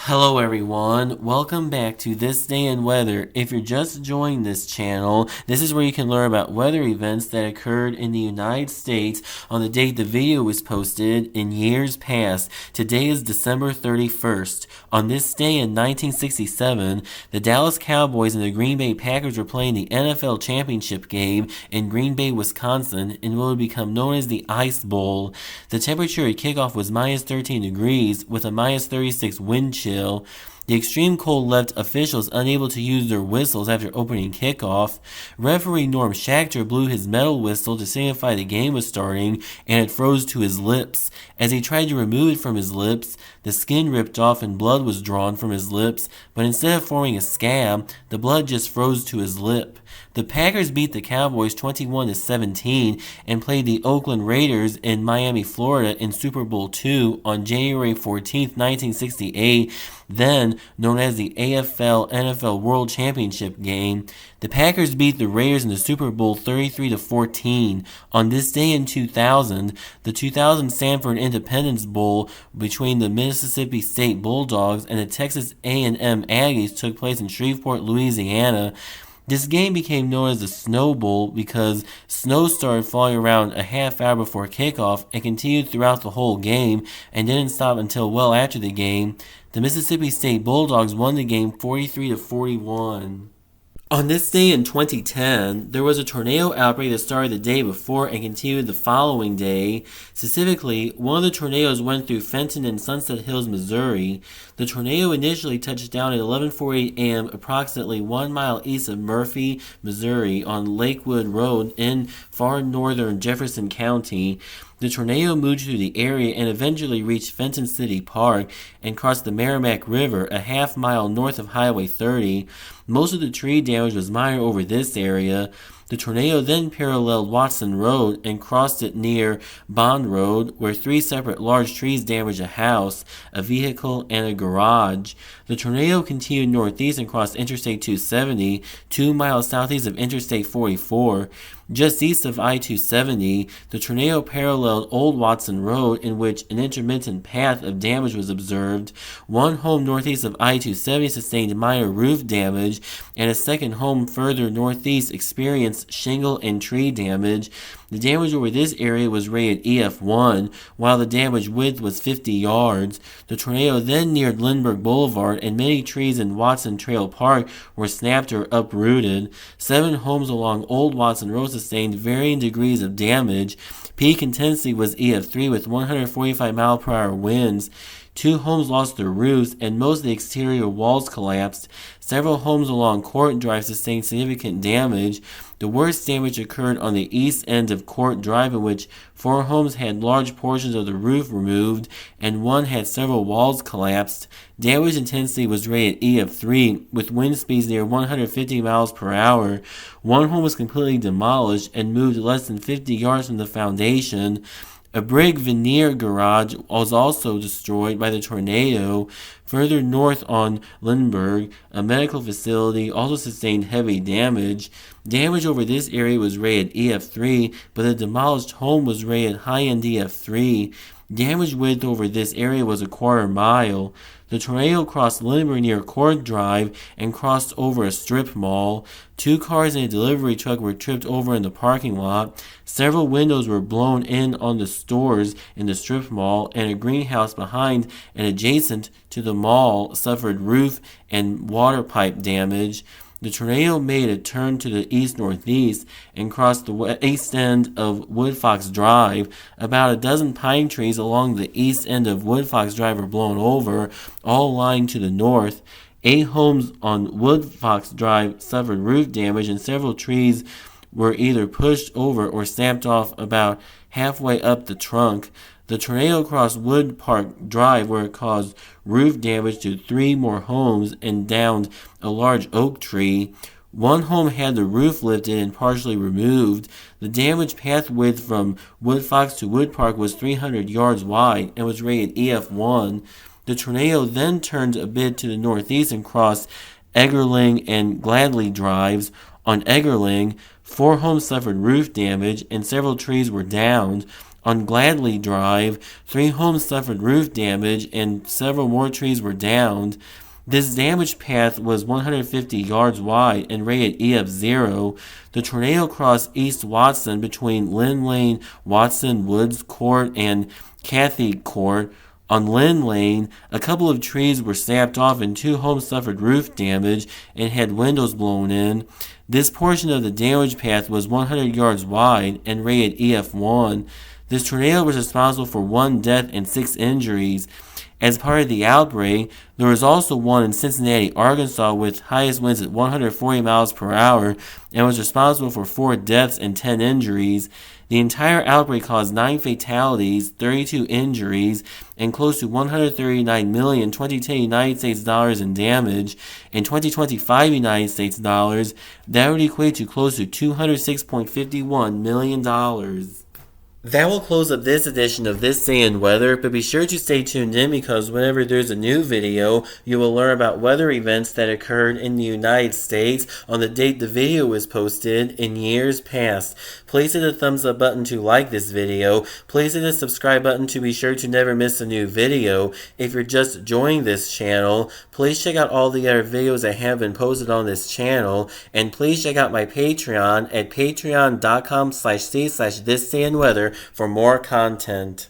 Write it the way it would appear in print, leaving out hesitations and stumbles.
Hello everyone, welcome back to This Day in Weather. If you're just joining this channel, this is where you can learn about weather events that occurred in the United States on the date the video was posted in years past. Today is December 31st. On this day in 1967, the Dallas Cowboys and the Green Bay Packers were playing the NFL Championship Game in Green Bay, Wisconsin, in what would become known as the Ice Bowl. The temperature at kickoff was minus 13 degrees with a minus 36 wind chill. The extreme cold left officials unable to use their whistles after opening kickoff. Referee Norm Schachter blew his metal whistle to signify the game was starting, and it froze to his lips. As he tried to remove it from his lips, the skin ripped off and blood was drawn from his lips, but instead of forming a scab, the blood just froze to his lip. The Packers beat the Cowboys 21-17 and played the Oakland Raiders in Miami, Florida in Super Bowl II on January 14, 1968, then known as the AFL-NFL World Championship Game. The Packers beat the Raiders in the Super Bowl 33-14. On this day in 2000, the 2000 Sanford Independence Bowl between the Mississippi State Bulldogs and the Texas A&M Aggies took place in Shreveport, Louisiana. This game became known as the Snow Bowl because snow started falling around a half hour before kickoff and continued throughout the whole game and didn't stop until well after the game. The Mississippi State Bulldogs won the game 43-41. On this day in 2010, there was a tornado outbreak that started the day before and continued the following day. Specifically, one of the tornadoes went through Fenton and Sunset Hills, Missouri. The tornado initially touched down at 11:48 a.m. approximately 1 mile east of Murphy, Missouri on Lakewood Road in far northern Jefferson County. The tornado moved through the area and eventually reached Fenton City Park and crossed the Meramec River a half mile north of Highway 30. Most of the tree damage was minor over this area. The tornado then paralleled Watson Road and crossed it near Bond Road, where three separate large trees damaged a house, a vehicle, and a garage. The tornado continued northeast and crossed Interstate 270, 2 miles southeast of Interstate 44. Just east of I-270, the tornado paralleled Old Watson Road, in which an intermittent path of damage was observed. One home northeast of I-270 sustained minor roof damage, and a second home further northeast experienced shingle and tree damage. The damage over this area was rated EF1, while the damage width was 50 yards. The tornado then neared Lynndbergh Boulevard, and many trees in Watson Trail Park were snapped or uprooted. 7 homes along Old Watson Road sustained varying degrees of damage. Peak intensity was EF3 with 145-mile-per-hour winds. 2 homes lost their roofs, and most of the exterior walls collapsed. Several homes along Court Drive sustained significant damage. The worst damage occurred on the east end of Court Drive, in which 4 homes had large portions of the roof removed, and 1 had several walls collapsed. Damage intensity was rated EF3, with wind speeds near 150 miles per hour. 1 home was completely demolished and moved less than 50 yards from the foundation. A brick veneer garage was also destroyed by the tornado. Further north on Lindbergh, a medical facility also sustained heavy damage. Damage over this area was rated EF3, but the demolished home was rated high-end EF3. Damage width over this area was a quarter mile. The tornado crossed Lindbergh near Court Drive and crossed over a strip mall. 2 cars and a delivery truck were tripped over in the parking lot. Several windows were blown in on the stores in the strip mall, and a greenhouse behind and adjacent to the mall suffered roof and water pipe damage. The tornado made a turn to the east-northeast and crossed the east end of Woodfox Drive. About a dozen pine trees along the east end of Woodfox Drive were blown over, all lying to the north. 8 homes on Woodfox Drive suffered roof damage, and several trees were either pushed over or snapped off about halfway up the trunk. The tornado crossed Woodpark Drive, where it caused roof damage to 3 more homes and downed a large oak tree. 1 home had the roof lifted and partially removed. The damage path width from Woodfox to Woodpark was 300 yards wide and was rated EF1. The tornado then turned a bit to the northeast and crossed Eggerling and Gladlea Drives. On Eggerling, 4 homes suffered roof damage and several trees were downed. On Gladlea Drive, 3 homes suffered roof damage and several more trees were downed. This damaged path was 150 yards wide and rated EF0. The tornado crossed East Watson between Lynn Lane, Watson Woods Court, and Cathy Court. On Lynn Lane, a couple of trees were snapped off and 2 homes suffered roof damage and had windows blown in. This portion of the damaged path was 100 yards wide and rated EF1. This tornado was responsible for 1 death and 6 injuries. As part of the outbreak, there was also one in Cincinnati, Arkansas, with highest winds at 140 miles per hour and was responsible for 4 deaths and 10 injuries. The entire outbreak caused 9 fatalities, 32 injuries, and close to $139 million 2010 United States dollars in damage. In 2025 United States dollars, that would equate to close to $206.51 million. That will close up this edition of This Day in Weather, but be sure to stay tuned in because whenever there's a new video, you will learn about weather events that occurred in the United States on the date the video was posted in years past. Please hit the thumbs up button to like this video. Please hit the subscribe button to be sure to never miss a new video. If you're just joining this channel, please check out all the other videos that have been posted on this channel, and please check out my Patreon at patreon.com/c/thisdayinweather for more content.